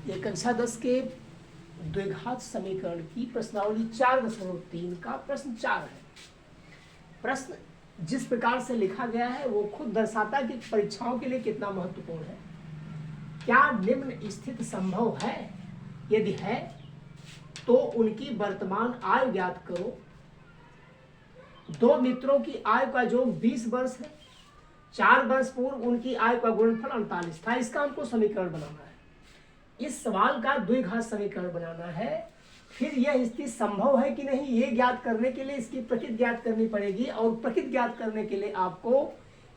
ये कक्षा 10 के द्विघात समीकरण की प्रश्नावली 4.3 का प्रश्न 4 है। प्रश्न जिस प्रकार से लिखा गया है वो खुद दर्शाता है कि परीक्षाओं के लिए कितना महत्वपूर्ण है। क्या निम्न स्थिति संभव है? यदि है तो उनकी वर्तमान आयु ज्ञात करो। दो मित्रों की आयु का योग 20 वर्ष है। 4 वर्ष पूर्व उनकी आयु का गुणनफल 48 था। इसका हमको समीकरण बनाना है। इस सवाल का द्विघात समीकरण बनाना है। फिर यह स्थिति संभव है कि नहीं ये ज्ञात करने के लिए इसकी प्रकृति ज्ञात करनी पड़ेगी और प्रकृति ज्ञात करने के लिए आपको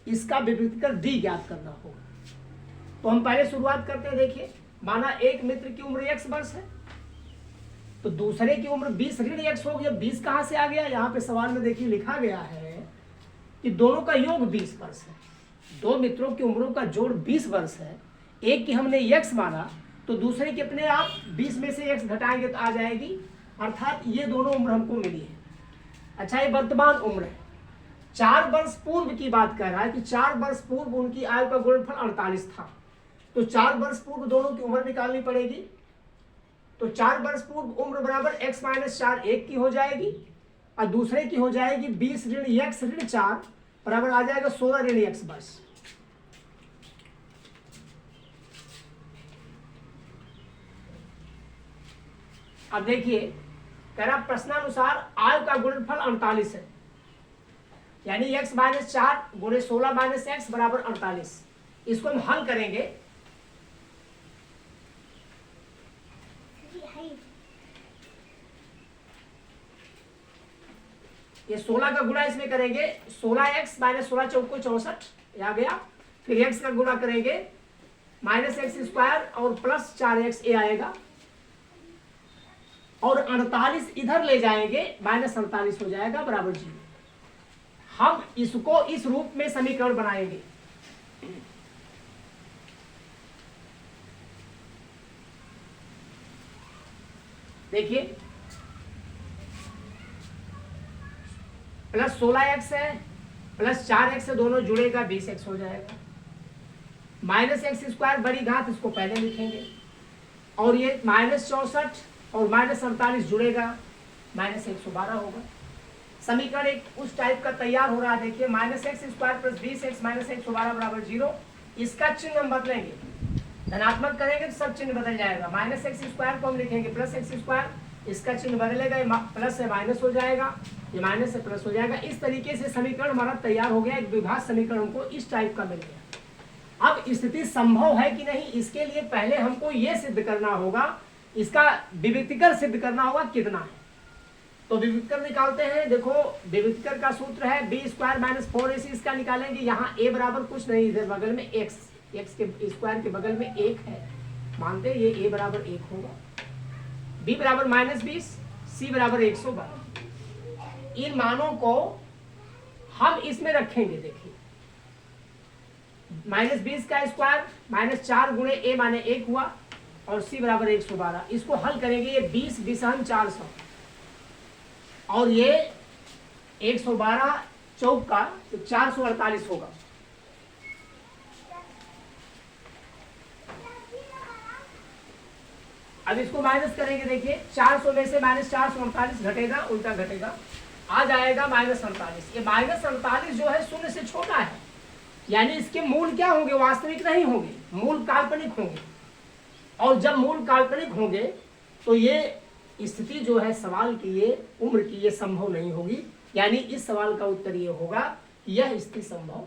इसका विभक्तिकर डी ज्ञात करना होगा। तो हम पहले शुरुआत करते हैं। देखिए, माना एक मित्र की उम्र x वर्ष है तो दूसरे की उम्र 20 ऋण x हो गया। 20 कहां से आ गया? यहाँ पे सवाल में देखिए लिखा गया है कि दोनों का योग 20 वर्ष है। दो मित्रों की उम्रों का जोड़ 20 वर्ष है। एक की हमने x माना तो दूसरे के अपने आप 20 में से x घटाएंगे तो आ जाएगी, अर्थात ये दोनों उम्र हमको मिली है। अच्छा, ये वर्तमान उम्र है। 4 वर्ष पूर्व की बात कर रहा है कि 4 वर्ष पूर्व उनकी आयु का गुणनफल 48 था। तो 4 वर्ष पूर्व दोनों की उम्र निकालनी पड़ेगी। तो 4 वर्ष पूर्व उम्र बराबर x - 4 1 की हो जाएगी और दूसरे की हो जाएगी 20 ऋण x ऋण 4 बराबर आ जाएगा 16 ऋण x वर्ष। अब देखिए, कह रहा प्रश्नानुसार आयु का गुणनफल 48 है, यानी x - 4 गुणे 16 - x बराबर 48। इसको हम हल करेंगे। ये 16 का गुणा इसमें करेंगे, 16x - 16 चौको 64 आ गया। फिर x का गुणा करेंगे -x² और प्लस 4x ये आएगा और 48 इधर ले जाएंगे -48 हो जाएगा बराबर 0। हम इसको इस रूप में समीकरण बनाएंगे। देखिए, प्लस 16x है प्लस 4x से दोनों जुड़ेगा 20x हो जाएगा। -x² बड़ी घात इसको पहले लिखेंगे और ये -64 और -48 जुड़ेगा -112 होगा। समीकरण एक उस टाइप का तैयार हो रहा है। देखिए, -x² प्लस 20x -112 बराबर 0। इसका चिन्ह हम बदलेंगे, धनात्मक करेंगे तो सब चिन्ह बदल जाएगा। -x² को हम लिखेंगे प्लस x², इसका चिन्ह बदलेगा, प्लस से माइनस हो जाएगा, ये माइनस से प्लस हो जाएगा। इस तरीके से समीकरण हमारा तैयार हो गया। एक द्विघात समीकरण हमको इस टाइप का मिल गया। अब स्थिति संभव है कि नहीं, इसके लिए पहले हमको ये सिद्ध करना होगा, इसका विभक्तिकर सिद्ध करना होगा कितना है। तो विभक्तिकर निकालते हैं। देखो, विभक्तिकर का सूत्र है b² - 4ac। इसका निकालेंगे। यहाँ a बराबर कुछ नहीं, इधर बगल में x के स्क्वायर के बगल में 1 है, मानते हैं ये a बराबर 1 होगा। b बराबर -20, c बराबर 112। इन मानों को हम इसमें रखेंगे। देखिए, -20 का स्क्वायर -4 गुणे a माने 1 हुआ और c बराबर 112। इसको हल करेंगे। ये 20 विषम 400 और ये 112 चौका तो 448 होगा। अब इसको माइनस करेंगे। देखिए, 400 में से -448 घटेगा, उल्टा घटेगा, आ जाएगा -48। ये -48 जो है शून्य से छोटा है, यानी इसके मूल क्या होंगे? वास्तविक नहीं होंगे, मूल काल्पनिक होंगे। और जब मूल काल्पनिक होंगे तो ये स्थिति जो है सवाल की, ये उम्र की, ये संभव नहीं होगी। यानी इस सवाल का उत्तर ये होगा, यह स्थिति संभव